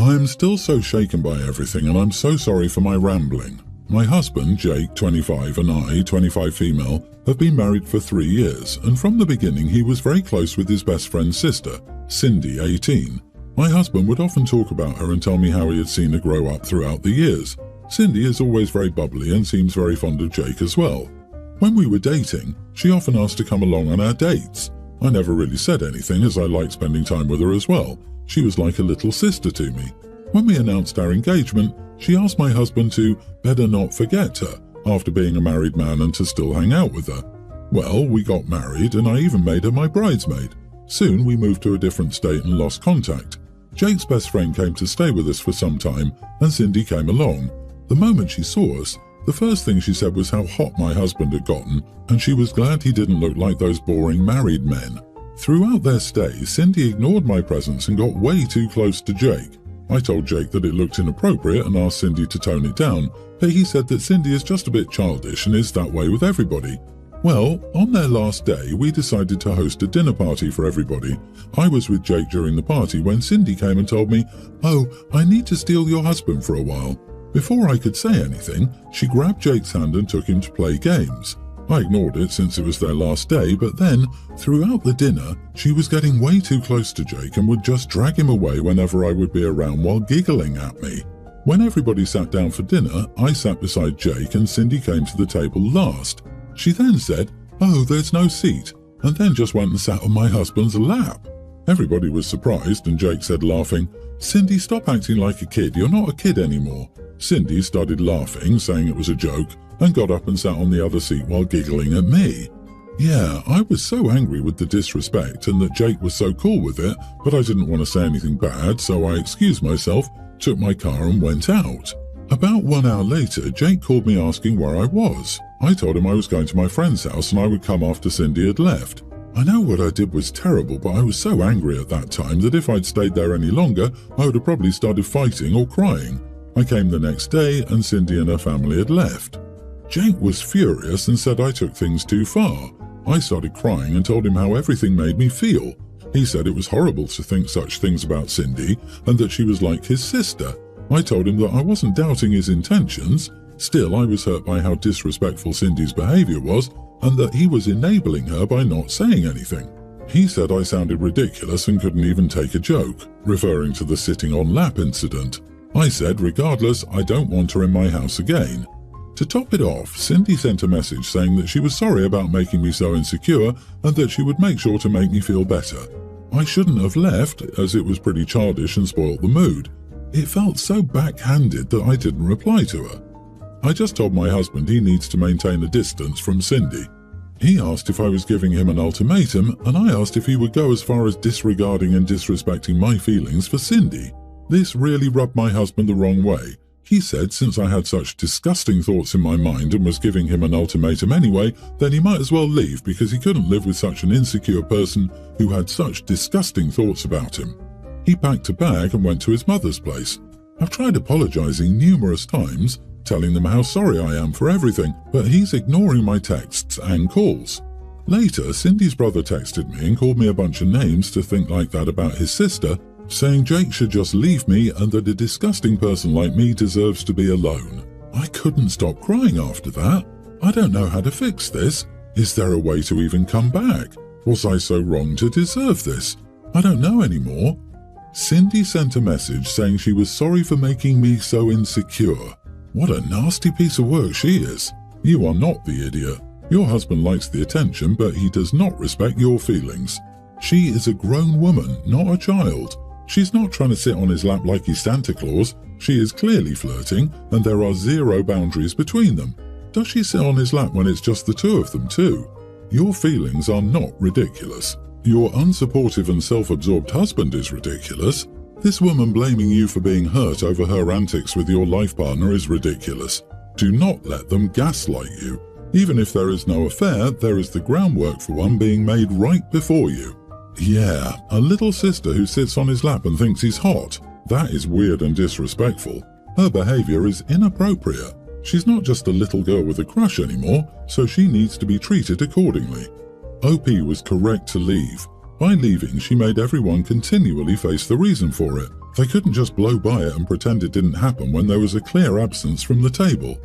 I am still so shaken by everything, and I'm so sorry for my rambling. My husband, Jake, 25, and I, 25 female, have been married for 3 years, and from the beginning he was very close with his best friend's sister, Cindy, 18. My husband would often talk about her and tell me how he had seen her grow up throughout the years. Cindy is always very bubbly and seems very fond of Jake as well. When we were dating, she often asked to come along on our dates. I never really said anything, as I liked spending time with her as well. She was like a little sister to me. When we announced our engagement, she asked my husband to better not forget her after being a married man and to still hang out with her. Well, we got married and I even made her my bridesmaid. Soon we moved to a different state and lost contact. Jake's best friend came to stay with us for some time and Cindy came along. The moment she saw us, the first thing she said was how hot my husband had gotten, and she was glad he didn't look like those boring married men. Throughout their stay, Cindy ignored my presence and got way too close to Jake. I told Jake that it looked inappropriate and asked Cindy to tone it down, but he said that Cindy is just a bit childish and is that way with everybody. Well, on their last day, we decided to host a dinner party for everybody. I was with Jake during the party when Cindy came and told me, "Oh, I need to steal your husband for a while." Before I could say anything, she grabbed Jake's hand and took him to play games. I ignored it since it was their last day, but then, throughout the dinner, she was getting way too close to Jake and would just drag him away whenever I would be around while giggling at me. When everybody sat down for dinner, I sat beside Jake and Cindy came to the table last. She then said, "Oh, there's no seat," and then just went and sat on my husband's lap. Everybody was surprised and Jake said, laughing, "Cindy, stop acting like a kid, you're not a kid anymore." Cindy started laughing, saying it was a joke, and got up and sat on the other seat while giggling at me. Yeah, I was so angry with the disrespect and that Jake was so cool with it, but I didn't want to say anything bad, so I excused myself, took my car and went out. About 1 hour later, Jake called me asking where I was. I told him I was going to my friend's house and I would come after Cindy had left. I know what I did was terrible, but I was so angry at that time that if I'd stayed there any longer, I would have probably started fighting or crying. I came the next day and Cindy and her family had left. Jake was furious and said I took things too far. I started crying and told him how everything made me feel. He said it was horrible to think such things about Cindy and that she was like his sister. I told him that I wasn't doubting his intentions. Still, I was hurt by how disrespectful Cindy's behavior was and that he was enabling her by not saying anything. He said I sounded ridiculous and couldn't even take a joke, referring to the sitting on lap incident. I said, regardless, I don't want her in my house again. To top it off, Cindy sent a message saying that she was sorry about making me so insecure and that she would make sure to make me feel better. I shouldn't have left, as it was pretty childish and spoilt the mood. It felt so backhanded that I didn't reply to her. I just told my husband he needs to maintain a distance from Cindy. He asked if I was giving him an ultimatum, and I asked if he would go as far as disregarding and disrespecting my feelings for Cindy. This really rubbed my husband the wrong way. He said since I had such disgusting thoughts in my mind and was giving him an ultimatum anyway, then he might as well leave because he couldn't live with such an insecure person who had such disgusting thoughts about him. He packed a bag and went to his mother's place. I've tried apologizing numerous times, telling them how sorry I am for everything, but he's ignoring my texts and calls. Later, Cindy's brother texted me and called me a bunch of names to think like that about his sister, saying Jake should just leave me and that a disgusting person like me deserves to be alone. I couldn't stop crying after that. I don't know how to fix this. Is there a way to even come back? Was I so wrong to deserve this? I don't know anymore. Cindy sent a message saying she was sorry for making me so insecure. What a nasty piece of work she is. You are not the idiot. Your husband likes the attention, but he does not respect your feelings. She is a grown woman, not a child. She's not trying to sit on his lap like he's Santa Claus. She is clearly flirting, and there are zero boundaries between them. Does she sit on his lap when it's just the two of them too? Your feelings are not ridiculous. Your unsupportive and self-absorbed husband is ridiculous. This woman blaming you for being hurt over her antics with your life partner is ridiculous. Do not let them gaslight you. Even if there is no affair, there is the groundwork for one being made right before you. Yeah, a little sister who sits on his lap and thinks he's hot. That is weird and disrespectful. Her behavior is inappropriate. She's not just a little girl with a crush anymore, so she needs to be treated accordingly. OP was correct to leave. By leaving, she made everyone continually face the reason for it. They couldn't just blow by it and pretend it didn't happen when there was a clear absence from the table.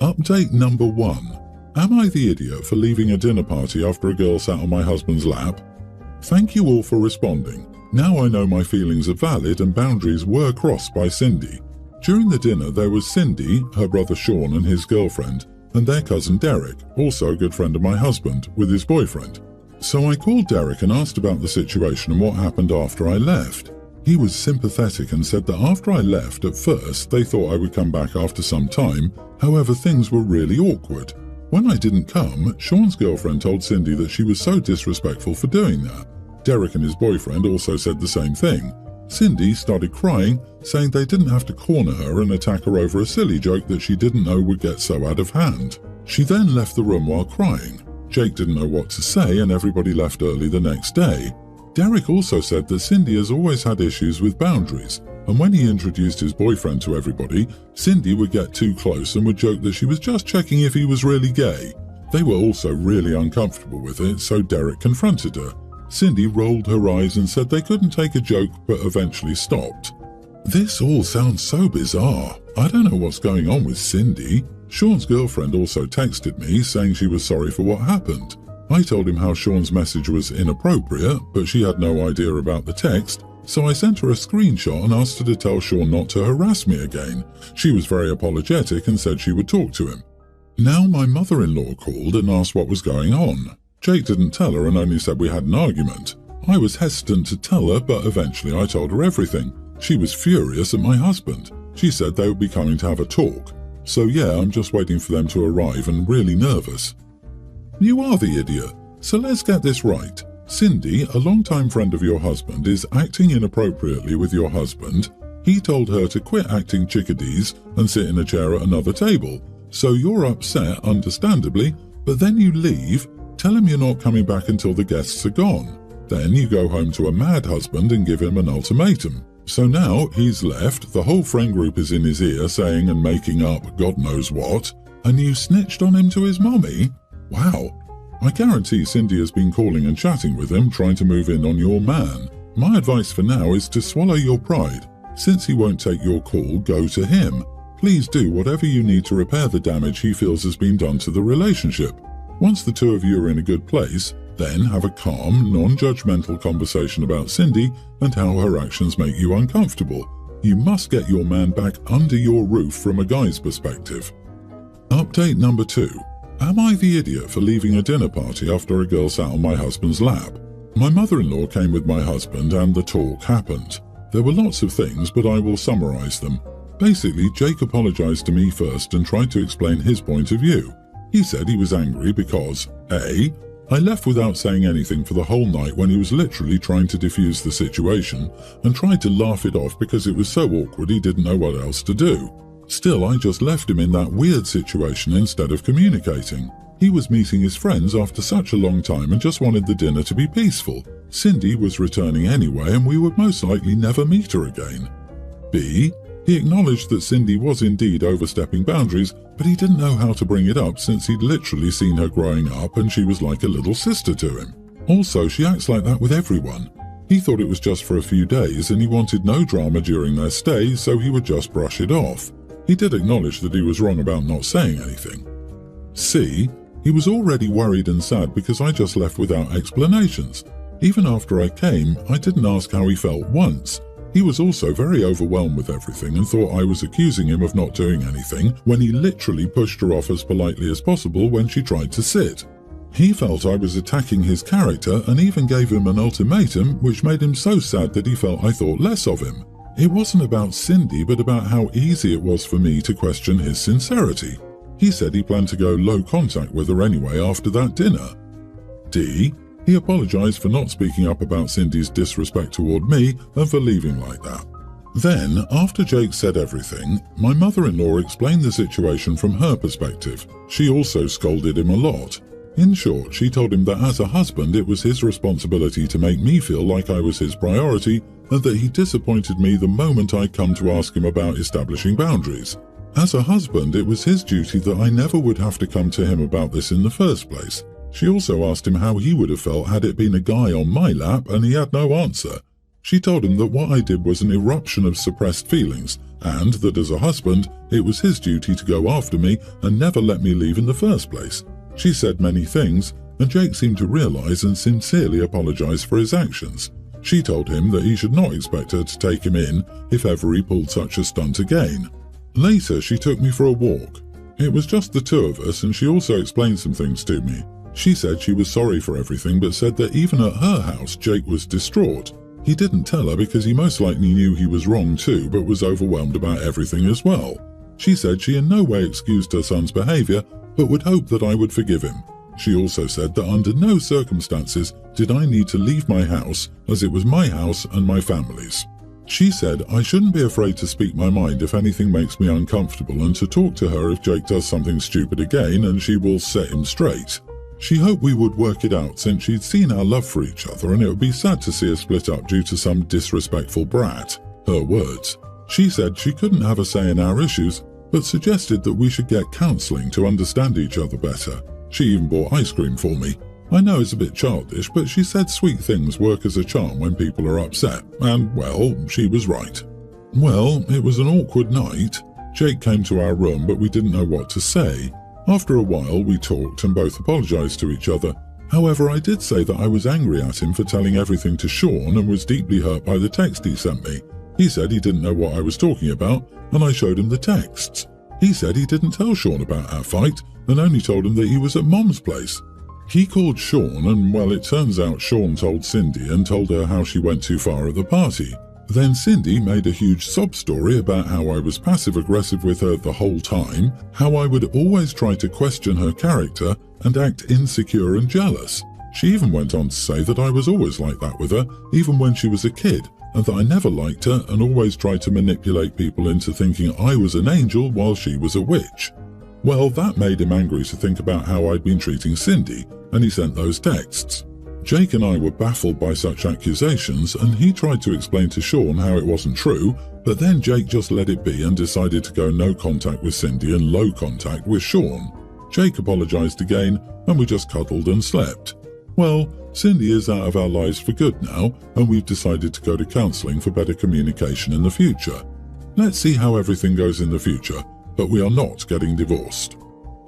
Update number 1. Am I the idiot for leaving a dinner party after a girl sat on my husband's lap? Thank you all for responding. Now I know my feelings are valid and boundaries were crossed by Cindy. During the dinner there was Cindy, her brother Sean and his girlfriend, and their cousin Derek, also a good friend of my husband, with his boyfriend. So I called Derek and asked about the situation and what happened after I left. He was sympathetic and said that after I left, at first they thought I would come back after some time, however things were really awkward. When I didn't come, Sean's girlfriend told Cindy that she was so disrespectful for doing that. Derek and his boyfriend also said the same thing. Cindy started crying, saying they didn't have to corner her and attack her over a silly joke that she didn't know would get so out of hand. She then left the room while crying. Jake didn't know what to say and everybody left early the next day. Derek also said that Cindy has always had issues with boundaries, and when he introduced his boyfriend to everybody, Cindy would get too close and would joke that she was just checking if he was really gay. They were also really uncomfortable with it, so Derek confronted her. Cindy rolled her eyes and said they couldn't take a joke but eventually stopped. This all sounds so bizarre. I don't know what's going on with Cindy. Sean's girlfriend also texted me saying she was sorry for what happened. I told him how Sean's message was inappropriate, but she had no idea about the text, so I sent her a screenshot and asked her to tell Sean not to harass me again. She was very apologetic and said she would talk to him. Now my mother-in-law called and asked what was going on. Jake didn't tell her and only said we had an argument. I was hesitant to tell her, but eventually I told her everything. She was furious at my husband. She said they would be coming to have a talk. So yeah, I'm just waiting for them to arrive and really nervous. You are the idiot. So let's get this right. Cindy, a longtime friend of your husband, is acting inappropriately with your husband. He told her to quit acting chickadees and sit in a chair at another table. So you're upset, understandably, but then you leave, tell him you're not coming back until the guests are gone. Then you go home to a mad husband and give him an ultimatum. So now he's left, the whole friend group is in his ear saying and making up God knows what, and you snitched on him to his mommy? Wow. I guarantee Cindy has been calling and chatting with him, trying to move in on your man. My advice for now is to swallow your pride. Since he won't take your call, go to him. Please do whatever you need to repair the damage he feels has been done to the relationship. Once the two of you are in a good place, then have a calm, non-judgmental conversation about Cindy and how her actions make you uncomfortable. You must get your man back under your roof from a guy's perspective. Update number 2. Am I the idiot for leaving a dinner party after a girl sat on my husband's lap? My mother-in-law came with my husband and the talk happened. There were lots of things, but I will summarize them. Basically, Jake apologized to me first and tried to explain his point of view. He said he was angry because A. I left without saying anything for the whole night when he was literally trying to defuse the situation and tried to laugh it off because it was so awkward he didn't know what else to do. Still, I just left him in that weird situation instead of communicating. He was meeting his friends after such a long time and just wanted the dinner to be peaceful. Cindy was returning anyway and we would most likely never meet her again. B. He acknowledged that Cindy was indeed overstepping boundaries, but he didn't know how to bring it up since he'd literally seen her growing up and she was like a little sister to him. Also, she acts like that with everyone. He thought it was just for a few days and he wanted no drama during their stay, so he would just brush it off. He did acknowledge that he was wrong about not saying anything. C. He was already worried and sad because I just left without explanations. Even after I came, I didn't ask how he felt once. He was also very overwhelmed with everything and thought I was accusing him of not doing anything when he literally pushed her off as politely as possible when she tried to sit. He felt I was attacking his character and even gave him an ultimatum, which made him so sad that he felt I thought less of him. It wasn't about Cindy, but about how easy it was for me to question his sincerity. He said he planned to go low contact with her anyway after that dinner. D. He apologized for not speaking up about Cindy's disrespect toward me and for leaving like that. Then, after Jake said everything, my mother-in-law explained the situation from her perspective. She also scolded him a lot. In short, she told him that as a husband it was his responsibility to make me feel like I was his priority and that he disappointed me the moment I come to ask him about establishing boundaries. As a husband, it was his duty that I never would have to come to him about this in the first place. She also asked him how he would have felt had it been a guy on my lap and he had no answer. She told him that what I did was an eruption of suppressed feelings, and that as a husband, it was his duty to go after me and never let me leave in the first place. She said many things, and Jake seemed to realize and sincerely apologize for his actions. She told him that he should not expect her to take him in if ever he pulled such a stunt again. Later, she took me for a walk. It was just the two of us, and she also explained some things to me. She said she was sorry for everything, but said that even at her house, Jake was distraught. He didn't tell her because he most likely knew he was wrong too, but was overwhelmed about everything as well. She said she in no way excused her son's behavior, but would hope that I would forgive him. She also said that under no circumstances did I need to leave my house, as it was my house and my family's. She said I shouldn't be afraid to speak my mind if anything makes me uncomfortable, and to talk to her if Jake does something stupid again, and she will set him straight. She hoped we would work it out since she'd seen our love for each other, and it would be sad to see us split up due to some disrespectful brat. Her words. She said she couldn't have a say in our issues, but suggested that we should get counselling to understand each other better. She even bought ice cream for me. I know it's a bit childish, but she said sweet things work as a charm when people are upset, and, well, she was right. Well, it was an awkward night. Jake came to our room, but we didn't know what to say. After a while, we talked and both apologised to each other. However, I did say that I was angry at him for telling everything to Sean and was deeply hurt by the text he sent me. He said he didn't know what I was talking about, and I showed him the texts. He said he didn't tell Sean about our fight, and only told him that he was at Mom's place. He called Sean, and well, it turns out Sean told Cindy and told her how she went too far at the party. Then Cindy made a huge sob story about how I was passive-aggressive with her the whole time, how I would always try to question her character and act insecure and jealous. She even went on to say that I was always like that with her, even when she was a kid, and that I never liked her and always tried to manipulate people into thinking I was an angel while she was a witch. Well, that made him angry to think about how I'd been treating Cindy, and he sent those texts. Jake and I were baffled by such accusations, and he tried to explain to Sean how it wasn't true, but then Jake just let it be and decided to go no contact with Cindy and low contact with Sean. Jake apologized again, and we just cuddled and slept. Well, Cindy is out of our lives for good now, and we've decided to go to counselling for better communication in the future. Let's see how everything goes in the future, but we are not getting divorced.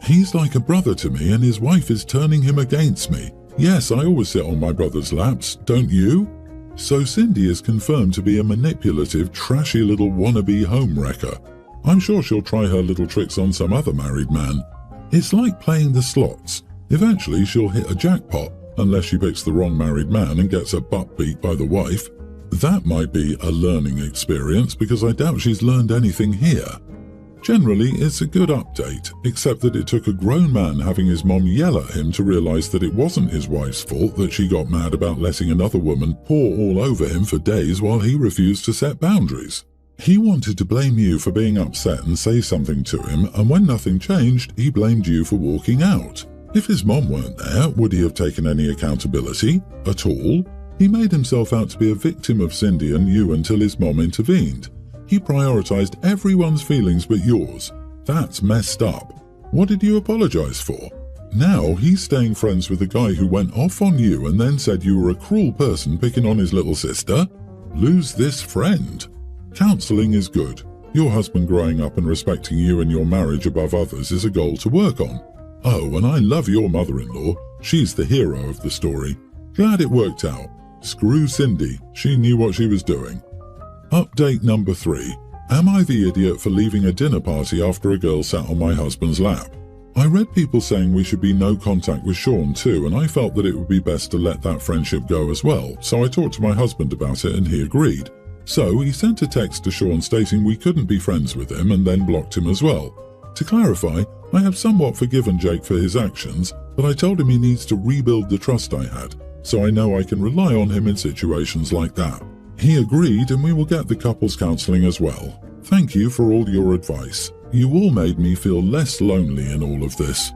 He's like a brother to me, and his wife is turning him against me. Yes, I always sit on my brother's laps, don't you? So Cindy is confirmed to be a manipulative, trashy little wannabe homewrecker. I'm sure she'll try her little tricks on some other married man. It's like playing the slots. Eventually she'll hit a jackpot, unless she picks the wrong married man and gets her butt beat by the wife. That might be a learning experience, because I doubt she's learned anything here. Generally, it's a good update, except that it took a grown man having his mom yell at him to realise that it wasn't his wife's fault that she got mad about letting another woman pour all over him for days while he refused to set boundaries. He wanted to blame you for being upset and say something to him, and when nothing changed, he blamed you for walking out. If his mom weren't there, would he have taken any accountability? At all? He made himself out to be a victim of Cindy and you until his mom intervened. He prioritised everyone's feelings but yours. That's messed up. What did you apologise for? Now he's staying friends with the guy who went off on you and then said you were a cruel person picking on his little sister? Lose this friend. Counselling is good. Your husband growing up and respecting you and your marriage above others is a goal to work on. Oh, and I love your mother-in-law. She's the hero of the story. Glad it worked out. Screw Cindy. She knew what she was doing. Update number 3. Am I the idiot for leaving a dinner party after a girl sat on my husband's lap? I read people saying we should be no contact with Sean too, and I felt that it would be best to let that friendship go as well, so I talked to my husband about it and he agreed. So he sent a text to Sean stating we couldn't be friends with him and then blocked him as well. To clarify, I have somewhat forgiven Jake for his actions, but I told him he needs to rebuild the trust I had, so I know I can rely on him in situations like that. He agreed, and we will get the couples counselling as well. Thank you for all your advice. You all made me feel less lonely in all of this.